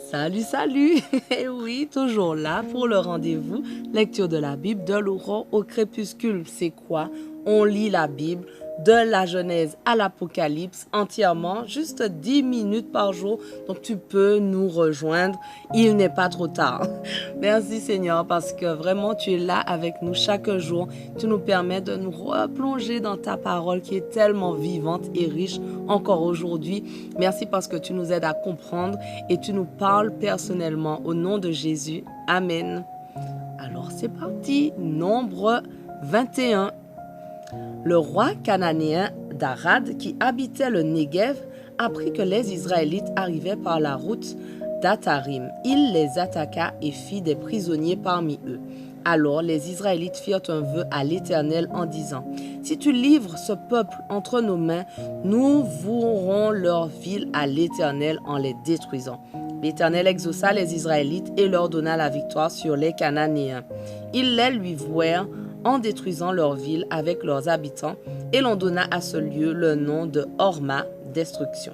Salut, salut! Et oui, toujours là pour le rendez-vous. Lecture de la Bible de l'aurore au crépuscule. C'est quoi? On lit la Bible de la Genèse à l'Apocalypse entièrement, juste 10 minutes par jour. Donc tu peux nous rejoindre. Il n'est pas trop tard. Merci Seigneur parce que vraiment tu es là avec nous chaque jour. Tu nous permets de nous replonger dans ta parole qui est tellement vivante et riche encore aujourd'hui. Merci parce que tu nous aides à comprendre et tu nous parles personnellement au nom de Jésus. Amen. Alors c'est parti, Nombre 21. Le roi cananéen d'Arad qui habitait le Négev apprit que les Israélites arrivaient par la route d'Atarim. Il les attaqua et fit des prisonniers parmi eux. Alors les Israélites firent un vœu à l'Éternel en disant « Si tu livres ce peuple entre nos mains, nous vouerons leur ville à l'Éternel en les détruisant. » L'Éternel exauça les Israélites et leur donna la victoire sur les Cananéens. Ils les lui vouèrent en détruisant leur ville avec leurs habitants, et l'on donna à ce lieu le nom de Horma, destruction.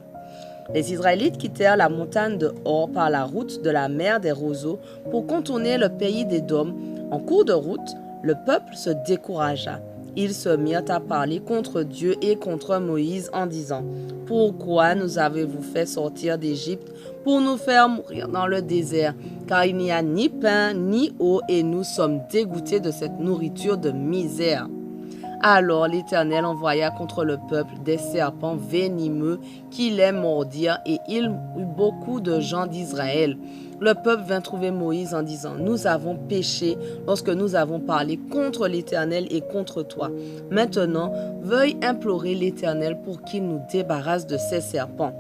Les Israélites quittèrent la montagne de Hor par la route de la mer des roseaux pour contourner le pays d'Édom. En cours de route, le peuple se découragea. Ils se mirent à parler contre Dieu et contre Moïse en disant « Pourquoi nous avez-vous fait sortir d'Égypte pour nous faire mourir dans le désert? Car il n'y a ni pain ni eau et nous sommes dégoûtés de cette nourriture de misère. » Alors l'Éternel envoya contre le peuple des serpents venimeux qui les mordirent et il eut beaucoup de gens d'Israël. Le peuple vint trouver Moïse en disant « Nous avons péché lorsque nous avons parlé contre l'Éternel et contre toi. Maintenant, veuille implorer l'Éternel pour qu'il nous débarrasse de ces serpents. »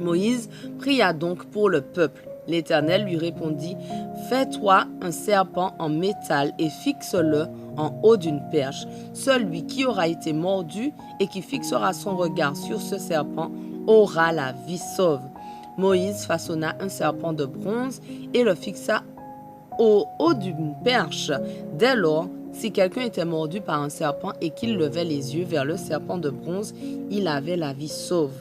Moïse pria donc pour le peuple. L'Éternel lui répondit « Fais-toi un serpent en métal et fixe-le en haut d'une perche. Celui qui aura été mordu et qui fixera son regard sur ce serpent aura la vie sauve. » Moïse façonna un serpent de bronze et le fixa au haut d'une perche. Dès lors, si quelqu'un était mordu par un serpent et qu'il levait les yeux vers le serpent de bronze, il avait la vie sauve.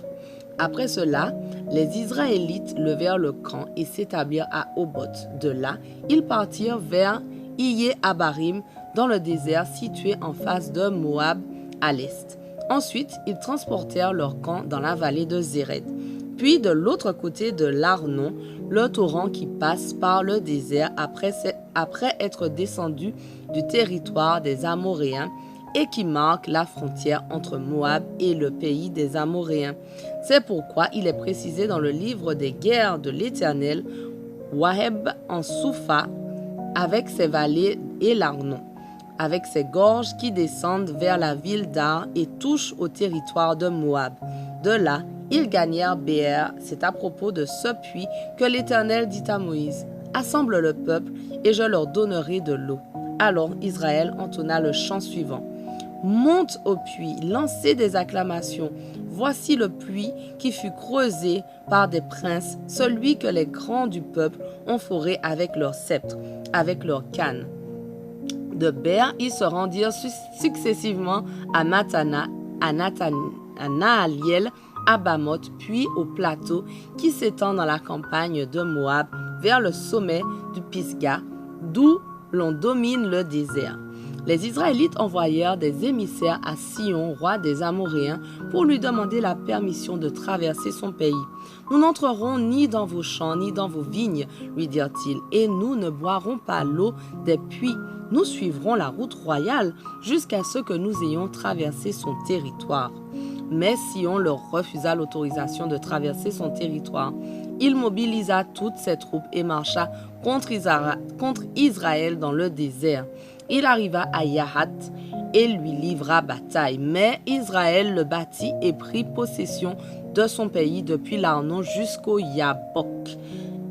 Après cela, les Israélites levèrent le camp et s'établirent à Oboth. De là, ils partirent vers Iye-Abarim dans le désert situé en face de Moab à l'est. Ensuite, ils transportèrent leur camp dans la vallée de Zéred. Puis de l'autre côté de l'Arnon, le torrent qui passe par le désert après être descendu du territoire des Amoréens et qui marque la frontière entre Moab et le pays des Amoréens. C'est pourquoi il est précisé dans le livre des guerres de l'Éternel, Waheb en Soufa, avec ses vallées et l'Arnon, avec ses gorges qui descendent vers la ville d'Ar et touchent au territoire de Moab. De là, ils gagnèrent Béer. C'est à propos de ce puits que l'Éternel dit à Moïse « Assemble le peuple et je leur donnerai de l'eau. » Alors Israël entonna le chant suivant. « Monte au puits, lancez des acclamations. Voici le puits qui fut creusé par des princes, celui que les grands du peuple ont foré avec leurs sceptres, avec leurs cannes. » De Béer, ils se rendirent successivement à Matana, à Nahaliel, à Bamoth, puis au plateau qui s'étend dans la campagne de Moab vers le sommet du Pisga, d'où l'on domine le désert. Les Israélites envoyèrent des émissaires à Sion, roi des Amoréens, pour lui demander la permission de traverser son pays. « Nous n'entrerons ni dans vos champs, ni dans vos vignes, lui dirent-ils, et nous ne boirons pas l'eau des puits. Nous suivrons la route royale jusqu'à ce que nous ayons traversé son territoire. » Mais Sion leur refusa l'autorisation de traverser son territoire. Il mobilisa toutes ses troupes et marcha contre Israël dans le désert. Il arriva à Yahat et lui livra bataille. Mais Israël le battit et prit possession de son pays depuis l'Arnon jusqu'au Yabok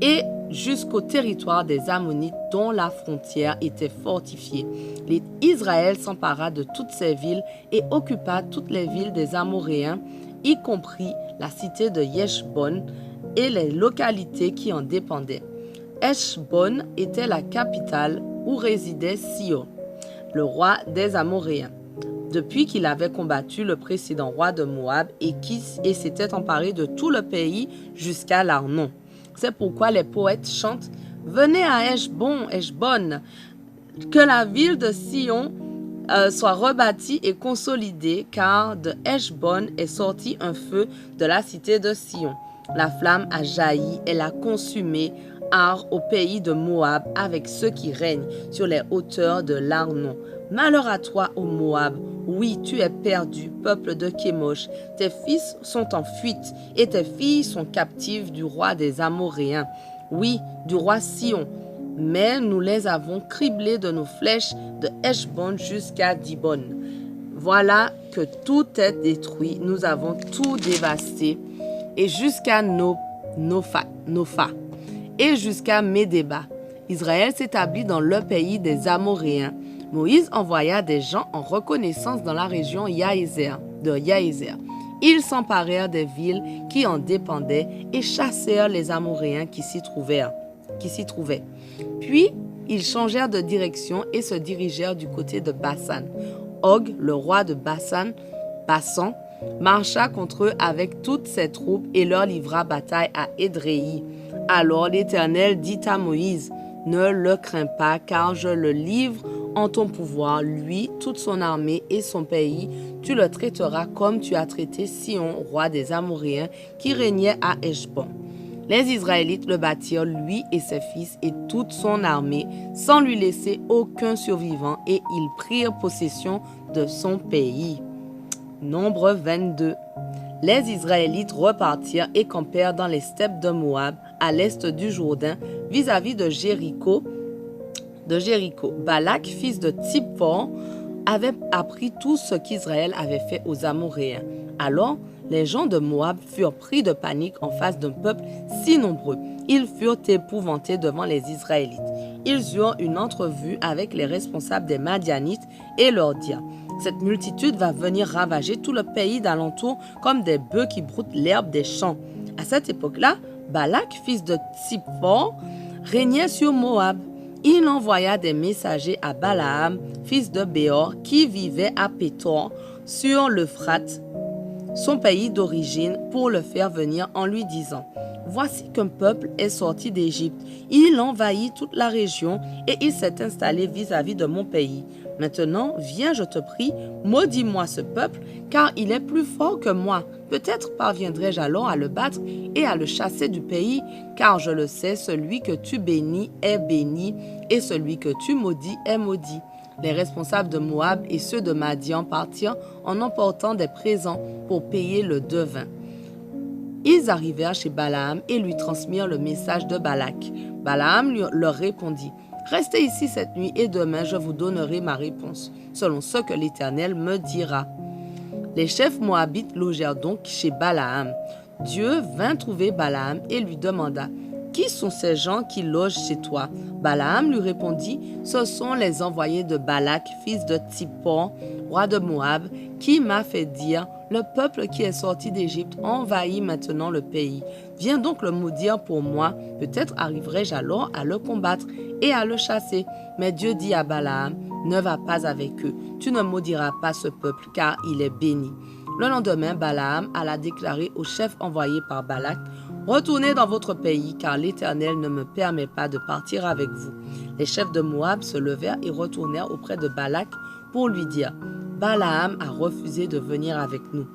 et jusqu'au territoire des Ammonites dont la frontière était fortifiée. Israël s'empara de toutes ces villes et occupa toutes les villes des Amoréens, y compris la cité de Heshbon et les localités qui en dépendaient. Heshbon était la capitale où résidait Sihon, le roi des Amoréens, depuis qu'il avait combattu le précédent roi de Moab et s'était emparé de tout le pays jusqu'à l'Arnon. C'est pourquoi les poètes chantent « Venez à Heshbon, que la ville de Sion soit rebâtie et consolidée, car de Heshbon est sorti un feu de la cité de Sion. La flamme a jailli, elle a consumé Ar au pays de Moab avec ceux qui règnent sur les hauteurs de l'Arnon. Malheur à toi, ô Moab, oui, tu es perdu, peuple de Kémosh. Tes fils sont en fuite et tes filles sont captives du roi des Amoréens, oui, du roi Sion. Mais nous les avons criblés de nos flèches de Heshbon jusqu'à Dibon. Voilà que tout est détruit, nous avons tout dévasté, et jusqu'à Nopha, et jusqu'à Médéba. Israël s'établit dans le pays des Amoréens. Moïse envoya des gens en reconnaissance dans la région de Yaézer. Ils s'emparèrent des villes qui en dépendaient et chassèrent les Amoréens qui s'y trouvaient. Puis, ils changèrent de direction et se dirigèrent du côté de Bassan. Og, le roi de Bassan, marcha contre eux avec toutes ses troupes et leur livra bataille à Édréi. Alors l'Éternel dit à Moïse, « Ne le crains pas, car je le livre en ton pouvoir, lui, toute son armée et son pays. Tu le traiteras comme tu as traité Sion, roi des Amoréens, qui régnait à Heshbon. » Les Israélites le battirent, lui et ses fils et toute son armée, sans lui laisser aucun survivant, et ils prirent possession de son pays. Nombre 22. Les Israélites repartirent et campèrent dans les steppes de Moab, à l'est du Jourdain, vis-à-vis de Jéricho. Balak, fils de Tsippor, avait appris tout ce qu'Israël avait fait aux Amoréens. Alors, les gens de Moab furent pris de panique en face d'un peuple si nombreux. Ils furent épouvantés devant les Israélites. Ils eurent une entrevue avec les responsables des Madianites et leur dirent « Cette multitude va venir ravager tout le pays d'alentour comme des bœufs qui broutent l'herbe des champs. » À cette époque-là, Balak, fils de Tsippor, régnait sur Moab. Il envoya des messagers à Balaam, fils de Béor, qui vivait à Pétor, sur l'Euphrate, son pays d'origine, pour le faire venir en lui disant « Voici qu'un peuple est sorti d'Égypte. Il envahit toute la région et il s'est installé vis-à-vis de mon pays. Maintenant, viens, je te prie, maudis-moi ce peuple, car il est plus fort que moi. Peut-être parviendrai-je alors à le battre et à le chasser du pays, car je le sais, celui que tu bénis est béni, et celui que tu maudis est maudit. » Les responsables de Moab et ceux de Madian partirent en emportant des présents pour payer le devin. Ils arrivèrent chez Balaam et lui transmirent le message de Balak. Balaam leur répondit « Restez ici cette nuit et demain je vous donnerai ma réponse, selon ce que l'Éternel me dira. » Les chefs moabites logèrent donc chez Balaam. Dieu vint trouver Balaam et lui demanda « Qui sont ces gens qui logent chez toi ?» Balaam lui répondit « Ce sont les envoyés de Balak, fils de Tsippor, roi de Moab, qui m'a fait dire « Le peuple qui est sorti d'Égypte envahit maintenant le pays. Viens donc le maudire pour moi, peut-être arriverai-je alors à le combattre et à le chasser. » Mais Dieu dit à Balaam « Ne va pas avec eux, tu ne maudiras pas ce peuple, car il est béni. » Le lendemain, Balaam alla déclarer au chef envoyé par Balak « Retournez dans votre pays, car l'Éternel ne me permet pas de partir avec vous. » Les chefs de Moab se levèrent et retournèrent auprès de Balak pour lui dire « Balaam a refusé de venir avec nous. »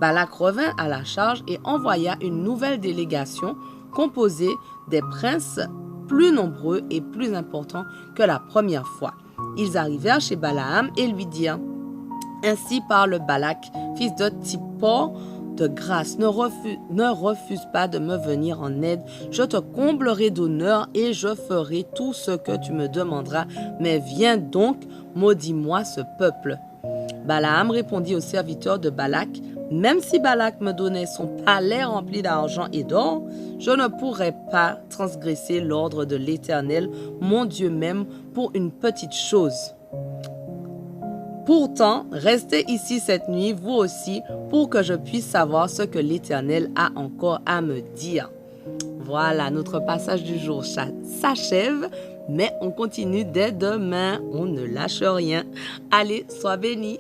Balak revint à la charge et envoya une nouvelle délégation composée des princes plus nombreux et plus importants que la première fois. Ils arrivèrent chez Balaam et lui dirent « Ainsi parle Balak, fils de Tsippor, de grâce, ne refuse pas de me venir en aide. Je te comblerai d'honneur et je ferai tout ce que tu me demanderas. Mais viens donc, maudis-moi ce peuple. » Balaam répondit aux serviteurs de Balak, « Même si Balak me donnait son palais rempli d'argent et d'or, je ne pourrais pas transgresser l'ordre de l'Éternel, mon Dieu même, pour une petite chose. Pourtant, restez ici cette nuit, vous aussi, pour que je puisse savoir ce que l'Éternel a encore à me dire. » Voilà, notre passage du jour s'achève, mais on continue dès demain. On ne lâche rien. Allez, sois bénis.